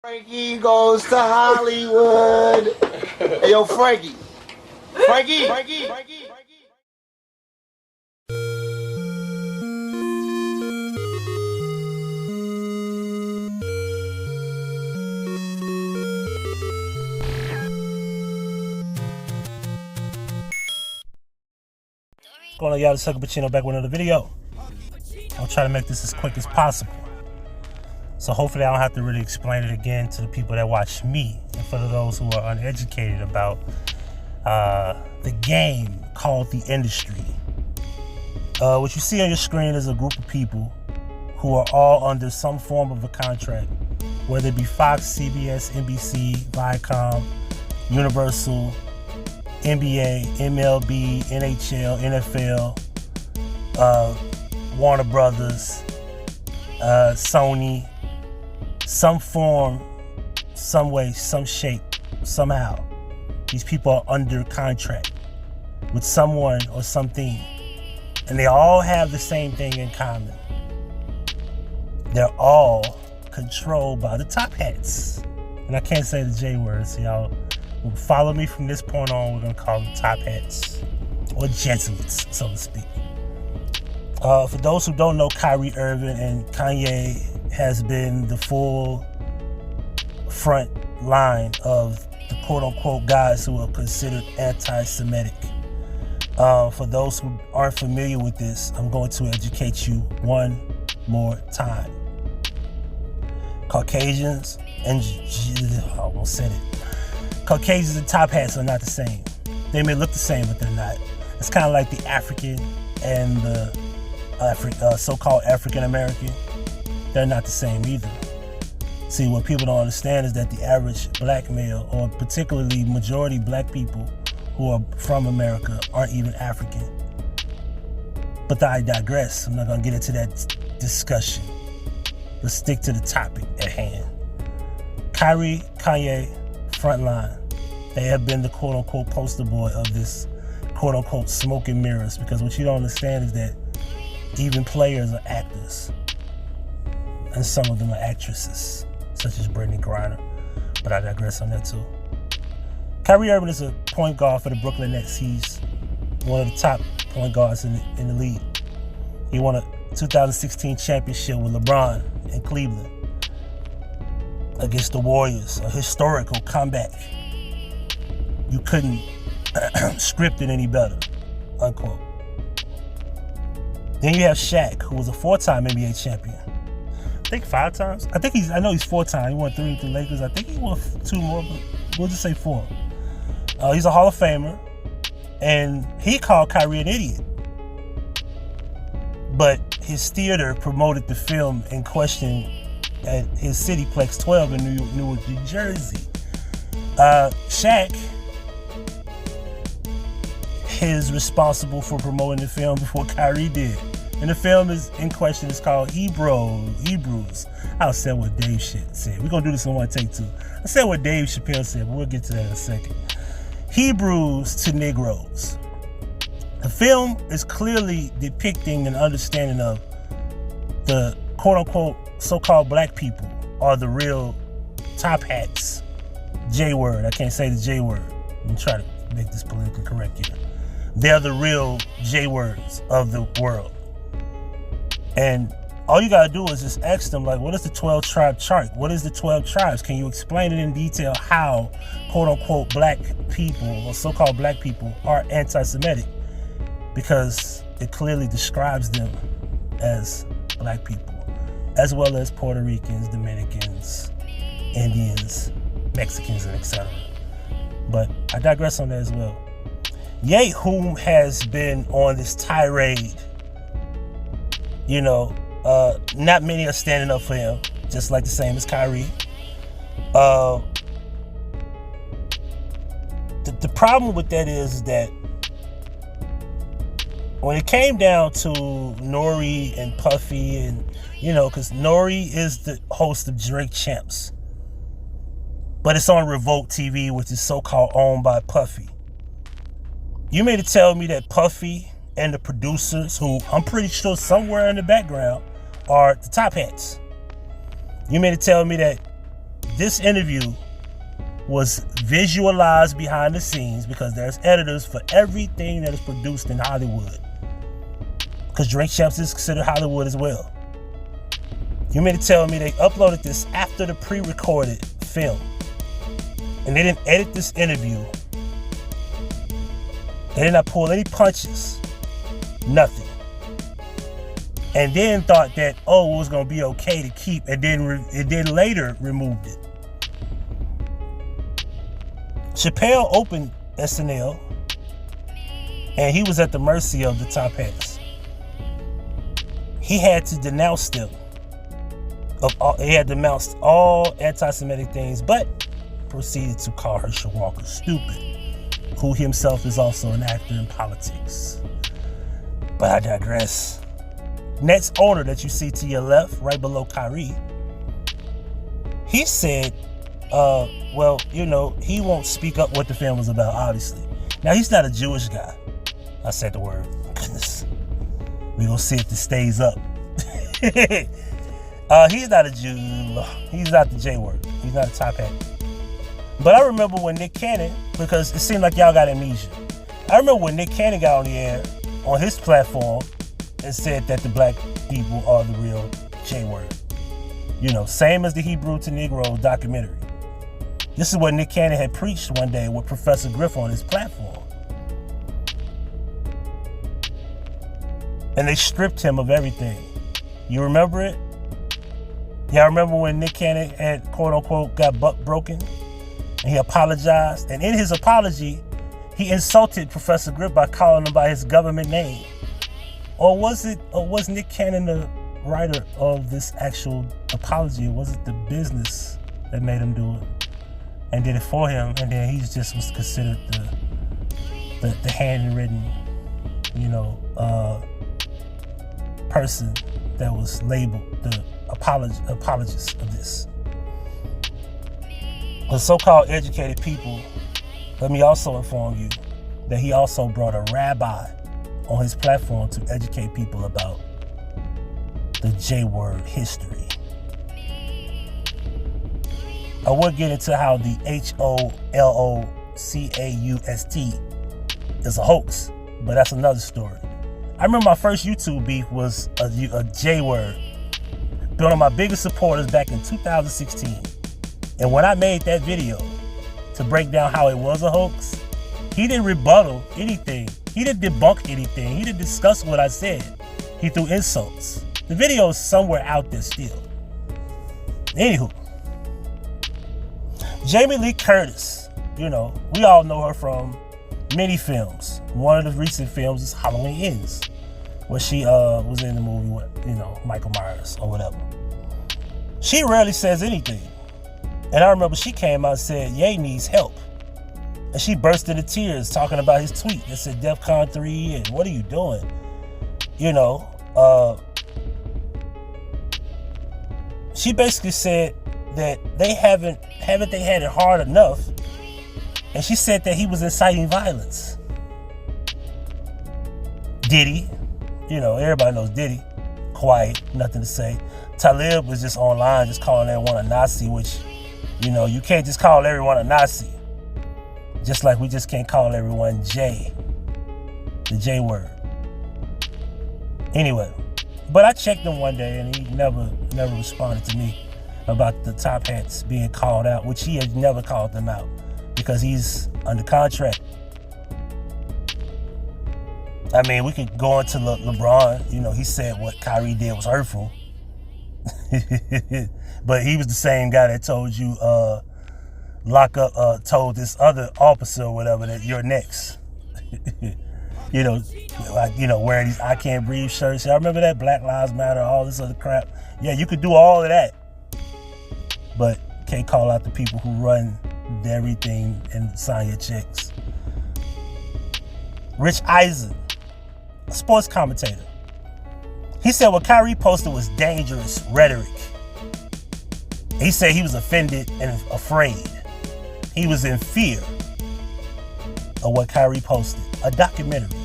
Frankie goes to Hollywood. Hey, yo, Frankie. Frankie. Going on, y'all, it's Huggie Pacino back with another video. I'll try to make this as quick as possible. So hopefully I don't have to really explain it again to the people that watch me, and for those who are uneducated about the game called the industry. What you see on your screen is a group of people who are all under some form of a contract, whether it be Fox, CBS, NBC, Viacom, Universal, NBA, MLB, NHL, NFL, Warner Brothers, Sony, some form, some way, some shape, somehow. These people are under contract with someone or something, and they all have the same thing in common. They're all controlled by the top hats. And I can't say the J word, so y'all will follow me from this point on. We're gonna call them top hats, or Jesuits, so to speak. For those who don't know, Kyrie Irving and Kanye has been the full front line of the quote-unquote guys who are considered anti-Semitic. For those who aren't familiar with this, I'm going to educate you one more time. Caucasians and I almost said it. Caucasians and top hats are not the same. They may look the same, but they're not. It's kind of like the African and the so-called African American. They're not the same either. See, what people don't understand is that the average black male, or particularly majority black people who are from America, aren't even African. But I digress. I'm not going to get into that discussion. Let's stick to the topic at hand. Kyrie, Kanye, frontline. They have been the quote-unquote poster boy of this quote-unquote smoke and mirrors, because what you don't understand is that even players are actors, and some of them are actresses, such as Brittany Griner, but I digress on that too. Kyrie Irving is a point guard for the Brooklyn Nets. He's one of the top point guards in the league. He won a 2016 championship with LeBron in Cleveland against the Warriors, a historical comeback. You couldn't script it any better, unquote. Then you have Shaq, who was a 4-time NBA champion. I think 5 times. I know he's 4-time. He won 3 with the Lakers. I think he won 2 more, but we'll just say 4. He's a Hall of Famer, and he called Kyrie an idiot. But his theater promoted the film in question at his Cityplex 12 in Newark, New Jersey. Shaq is responsible for promoting the film before Kyrie did. And the film is in question is called Hebrews. I said what Dave said. We're going to do this in one take too. I said what Dave Chappelle said, but we'll get to that in a second. Hebrews to Negroes. The film is clearly depicting an understanding of the quote-unquote so-called black people are the real top hats. J word. I can't say the J word. I'm going to try to make this politically correct here. They're the real J words of the world. And all you gotta do is just ask them, like, what is the 12 tribe chart? What is the 12 tribes? Can you explain it in detail how quote unquote black people or so-called black people are anti-Semitic? Because it clearly describes them as black people, as well as Puerto Ricans, Dominicans, Indians, Mexicans, and etc. But I digress on that as well. Ye, whom has been on this tirade, you know, not many are standing up for him, just like the same as Kyrie. The problem with that is that when it came down to Nori and Puffy, and you know, because Nori is the host of Drake Champs, but it's on Revolt TV, which is so-called owned by Puffy. You mean to tell me that Puffy and the producers, who I'm pretty sure somewhere in the background are the top hats, you mean to tell me that this interview was visualized behind the scenes because there's editors for everything that is produced in Hollywood. Because Drink Champs is considered Hollywood as well. You mean to tell me they uploaded this after the pre-recorded film and they didn't edit this interview? They did not pull any punches, nothing. And then thought that, oh, it was gonna be okay to keep, and then later removed it. Chappelle opened SNL, and he was at the mercy of the top hats. He had to denounce them. He had denounced all anti-Semitic things, but proceeded to call Herschel Walker stupid, who himself is also an actor in politics. But I digress. Next owner that you see to your left, right below Kyrie, he said, well, you know, he won't speak up what the film was about, obviously. Now, he's not a Jewish guy. I said the word. Goodness. We're going to see if this stays up. He's not a Jew. He's not the J word. He's not a top hat. But I remember when Nick Cannon, because it seemed like y'all got amnesia. I remember when Nick Cannon got on the air on his platform and said that the black people are the real J word. You know, same as the Hebrew to Negro documentary. This is what Nick Cannon had preached one day with Professor Griff on his platform. And they stripped him of everything. You remember it? Yeah, I remember when Nick Cannon had, quote unquote, got butt broken and he apologized. And in his apology, he insulted Professor Griff by calling him by his government name. Or was Nick Cannon the writer of this actual apology? Or was it the business that made him do it and did it for him? And then he just was considered the handwritten, you know, person that was labeled the apologist of this. The so-called educated people, let me also inform you that he also brought a rabbi on his platform to educate people about the J-word history. I would get into how the HOLOCAUST is a hoax, but that's another story. I remember my first YouTube beef was a J-word. Been one of my biggest supporters back in 2016. And when I made that video to break down how it was a hoax, he didn't rebuttal anything. He didn't debunk anything. He didn't discuss what I said. He threw insults. The video is somewhere out there still. Anywho, Jamie Lee Curtis, you know, we all know her from many films. One of the recent films is Halloween Ends, where she was in the movie with, you know, Michael Myers or whatever. She rarely says anything. And I remember she came out and said, Ye needs help. And she burst into tears talking about his tweet that said DEFCON 3 and what are you doing? You know, she basically said that they haven't they had it hard enough. And she said that he was inciting violence. Diddy, you know, everybody knows Diddy. Quiet, nothing to say. Talib was just online, just calling everyone a Nazi, which, you know, you can't just call everyone a Nazi. Just like we just can't call everyone J, the J word. Anyway, but I checked him one day and he never responded to me about the top hats being called out, which he had never called them out because he's under contract. I mean, we could go into LeBron. You know, he said what Kyrie did was hurtful. But he was the same guy that told you, told this other officer or whatever that you're next. You know, like, you know, wearing these I Can't Breathe shirts. I remember that, Black Lives Matter, all this other crap. Yeah, you could do all of that, but can't call out the people who run everything and sign your checks. Rich Eisen, a sports commentator. He said what Kyrie posted was dangerous rhetoric. He said he was offended and afraid. He was in fear of what Kyrie posted. A documentary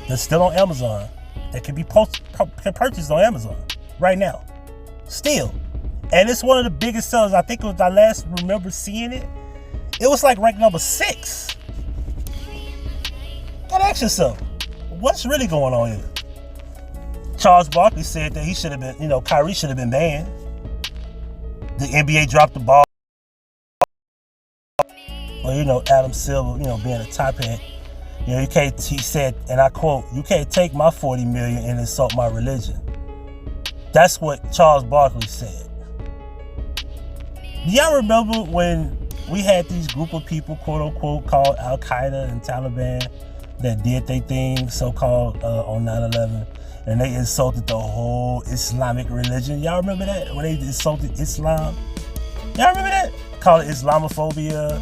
that's still on Amazon that can be purchased on Amazon right now. Still, And it's one of the biggest sellers. I think it was, I last remember seeing it. It was like ranked number 6. Gotta ask yourself, what's really going on here? Charles Barkley said that he should have been, Kyrie should have been banned. The NBA dropped the ball. Or, Adam Silver, being a top hat. You can't, he said, and I quote, "You can't take my 40 million and insult my religion." That's what Charles Barkley said. Do y'all remember when we had these group of people, quote unquote, called Al Qaeda and Taliban that did their thing, so-called, on 9/11, and they insulted the whole Islamic religion? Y'all remember that? When they insulted Islam? Y'all remember that? Called it Islamophobia.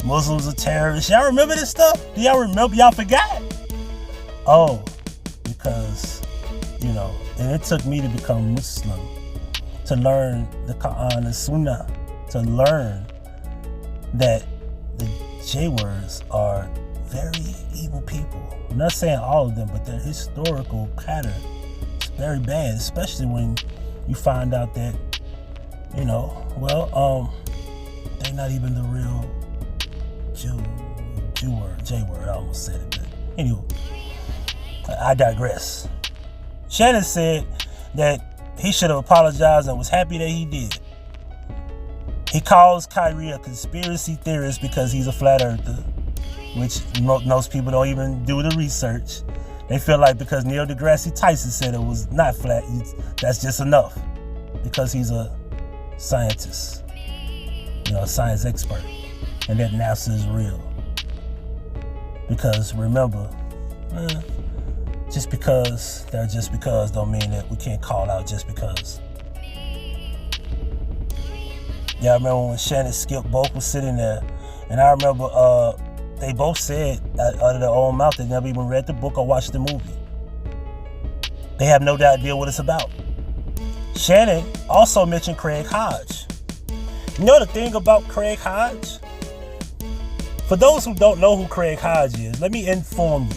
Muslims are terrorists. Y'all remember this stuff? Do y'all remember? Y'all forgot? Oh, because, and it took me to become Muslim, to learn the Quran and Sunnah, to learn that the J-words are very evil people. I'm not saying all of them, but their historical pattern is very bad, especially when you find out that, they're not even the real J-word, I almost said it, but anyway, I digress. Shannon said that he should have apologized and was happy that he did. He calls Kyrie a conspiracy theorist because he's a flat earther, which most people don't even do the research. They feel like because Neil deGrasse Tyson said it was not flat, that's just enough because he's a scientist, a science expert, and that NASA is real. Because remember, just because they're just because don't mean that we can't call out just because. Yeah, I remember when Shannon and Skip both was sitting there, and I remember they both said out of their own mouth they never even read the book or watched the movie. They have no idea what it's about. Shannon also mentioned Craig Hodge. You know the thing about Craig Hodge? For those who don't know who Craig Hodge is, let me inform you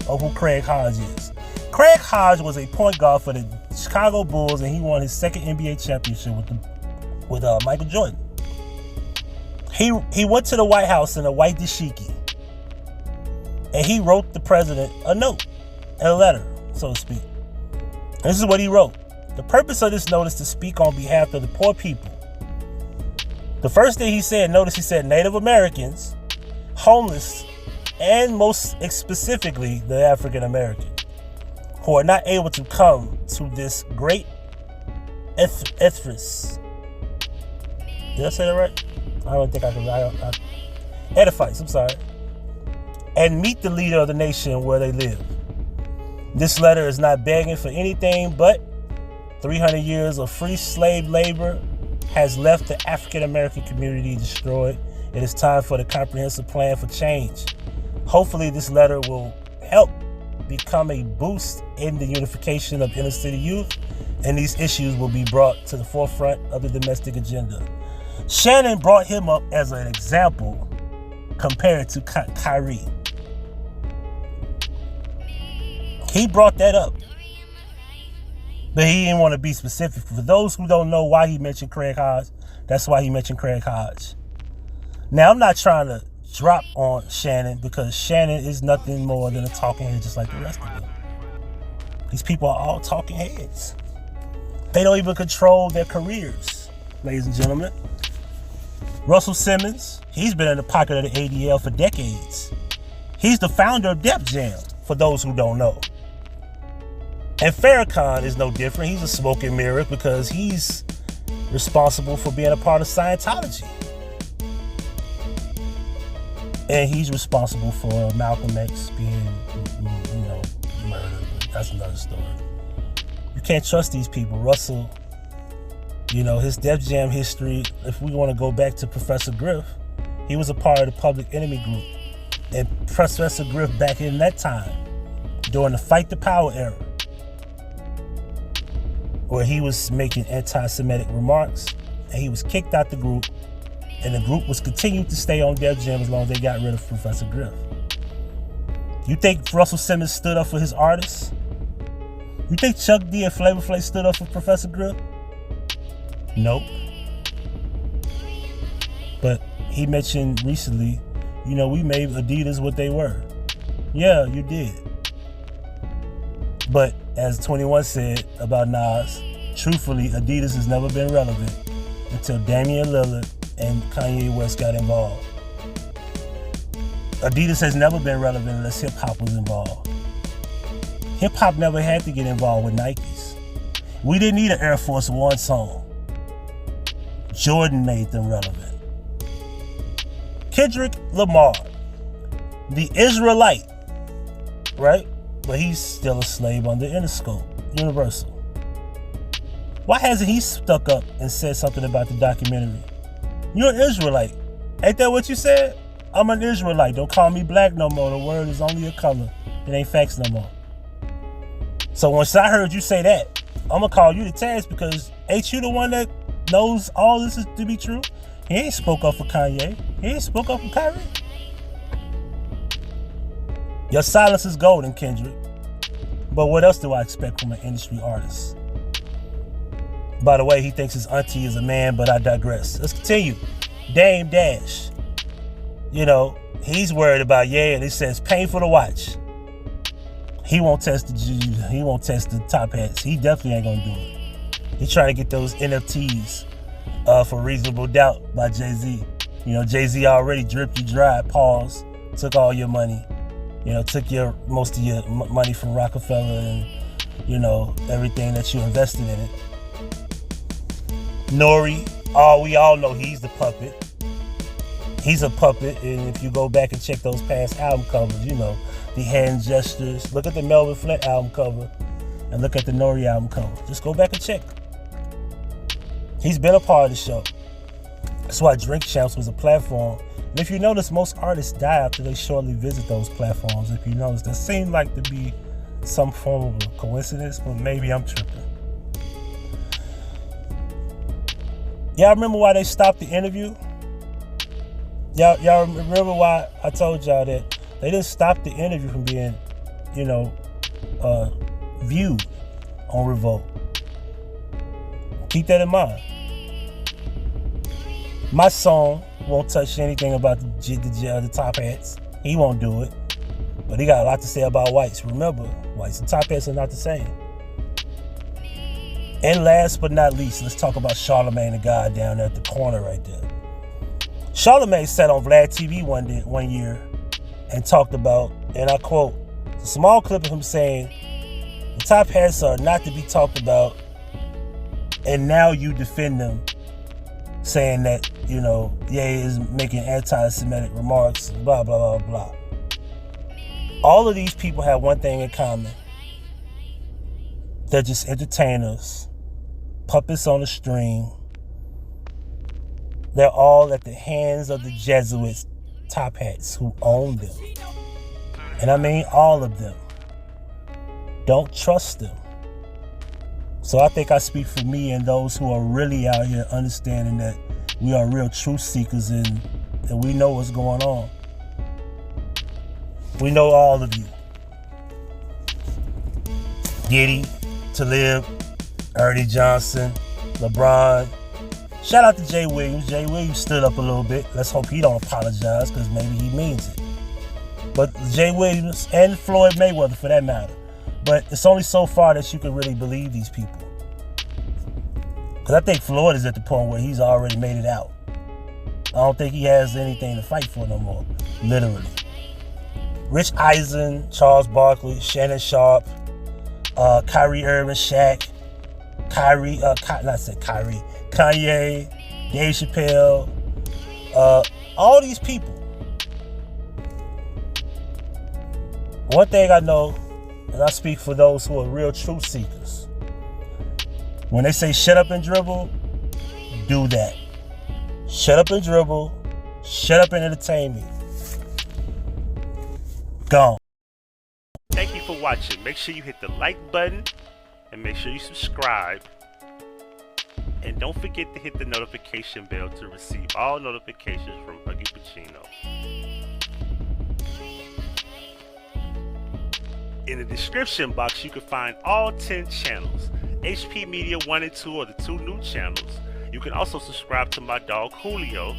of who Craig Hodge is. Craig Hodge was a point guard for the Chicago Bulls, and he won his second NBA championship with Michael Jordan. He went to the White House in a white dashiki, and he wrote the president a note, a letter, so to speak. This is what he wrote. The purpose of this note is to speak on behalf of the poor people. The first thing he said, notice he said Native Americans, homeless, and most specifically the African American, who are not able to come to this great edifice. Did I say that right? I don't think I can. Edifice, I'm sorry. And meet the leader of the nation where they live. This letter is not begging for anything but 300 years of free slave labor has left the African American community destroyed. It is time for the comprehensive plan for change. Hopefully this letter will help become a boost in the unification of inner city youth, and these issues will be brought to the forefront of the domestic agenda. Shannon brought him up as an example compared to Kyrie. He brought that up, but he didn't want to be specific. For those who don't know why he mentioned Craig Hodge, that's why he mentioned Craig Hodge. Now, I'm not trying to drop on Shannon because Shannon is nothing more than a talking head just like the rest of them. These people are all talking heads. They don't even control their careers, ladies and gentlemen. Russell Simmons, he's been in the pocket of the ADL for decades. He's the founder of Def Jam, for those who don't know. And Farrakhan is no different. He's a smoke and mirror because he's responsible for being a part of Scientology. And he's responsible for Malcolm X being, murdered. That's another story. You can't trust these people. Russell, his Def Jam history, if we want to go back to Professor Griff, he was a part of the Public Enemy group. And Professor Griff, back in that time, during the Fight the Power era, where he was making anti-Semitic remarks, and he was kicked out the group, and the group was continued to stay on Def Jam as long as they got rid of Professor Griff. You think Russell Simmons stood up for his artists? You think Chuck D and Flavor Flav stood up for Professor Griff? Nope. But he mentioned recently, you know, we made Adidas what they were. Yeah, you did. But as 21 said about Nas, truthfully, Adidas has never been relevant until Damian Lillard and Kanye West got involved. Adidas has never been relevant unless hip-hop was involved. Hip-hop never had to get involved with Nikes. We didn't need an Air Force One song. Jordan made them relevant. Kendrick Lamar, the Israelite, right? But he's still a slave under Interscope, Universal. Why hasn't he stuck up and said something about the documentary? You're an Israelite. Ain't that what you said? I'm an Israelite. Don't call me black no more. The word is only a color. It ain't facts no more. So once I heard you say that, I'm going to call you to task because ain't you the one that knows all this is to be true? He ain't spoke up for Kanye. He ain't spoke up for Kyrie. Your silence is golden, Kendrick. But what else do I expect from an industry artist? By the way, he thinks his auntie is a man, but I digress. Let's continue. Dame Dash. You know, he's worried about, and he says painful to watch. He won't test the top hats. He definitely ain't gonna do it. He's trying to get those NFTs for Reasonable Doubt by Jay-Z. You know, Jay-Z already dripped you dry, paused, took all your money. You know, took most of your money from Rockefeller and, you know, everything that you invested in it. Nori, we all know he's the puppet. He's a puppet, and if you go back and check those past album covers, you know, the hand gestures. Look at the Melvin Flint album cover and look at the Nori album cover. Just go back and check. He's been a part of the show. That's why Drink Champs was a platform. And if you notice, most artists die after they shortly visit those platforms. If you notice, that seemed like to be some form of a coincidence, but maybe I'm tripping. Y'all remember why they stopped the interview? Y'all remember why I told y'all that they didn't stop the interview from being, you know, viewed on Revolt? Keep that in mind. My song won't touch anything about the top hats. He won't do it. But he got a lot to say about whites. Remember, whites and top hats are not the same. And last but not least, let's talk about Charlamagne the guy down there at the corner right there. Charlamagne sat on Vlad TV one year and talked about, and I quote, a small clip of him saying, the top hats are not to be talked about, and now you defend them, saying that, you know, Ye is making anti-Semitic remarks, and blah, blah, blah, blah. All of these people have one thing in common. They're just entertainers, puppets on a string. They're all at the hands of the Jesuits, top hats, who own them. And I mean all of them. Don't trust them. So I think I speak for me and those who are really out here understanding that we are real truth seekers and we know what's going on. We know all of you. Diddy, Talib, Ernie Johnson, LeBron. Shout out to Jay Williams. Jay Williams stood up a little bit. Let's hope he don't apologize because maybe he means it. But Jay Williams and Floyd Mayweather for that matter. But it's only so far that you can really believe these people. Because I think Floyd is at the point where he's already made it out. I don't think he has anything to fight for no more. Literally. Rich Eisen, Charles Barkley, Shannon Sharp, Kyrie Irving, Shaq, Kanye, Dave Chappelle, all these people. One thing I know, and I speak for those who are real truth seekers, when they say shut up and dribble, do that. Shut up and dribble, shut up and entertain me. Gone. Thank you for watching. Make sure you hit the like button and make sure you subscribe. And don't forget to hit the notification bell to receive all notifications from Huggie Pacino. In the description box, you can find all 10 channels. HP Media 1 and 2 are the 2 new channels. You can also subscribe to my dog Julio,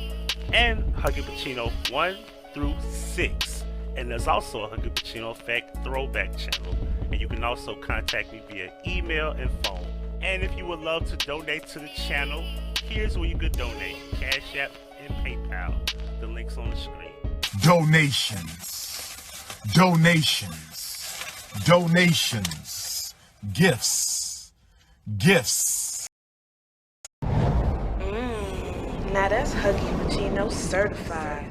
and Huggie Pacino 1 through 6. And there's also a Huggie Pacino Effect throwback channel. And you can also contact me via email and phone. And if you would love to donate to the channel, here's where you could donate: Cash App and PayPal. The link's on the screen. Donations, gifts. Now that's Huggie Pacino certified.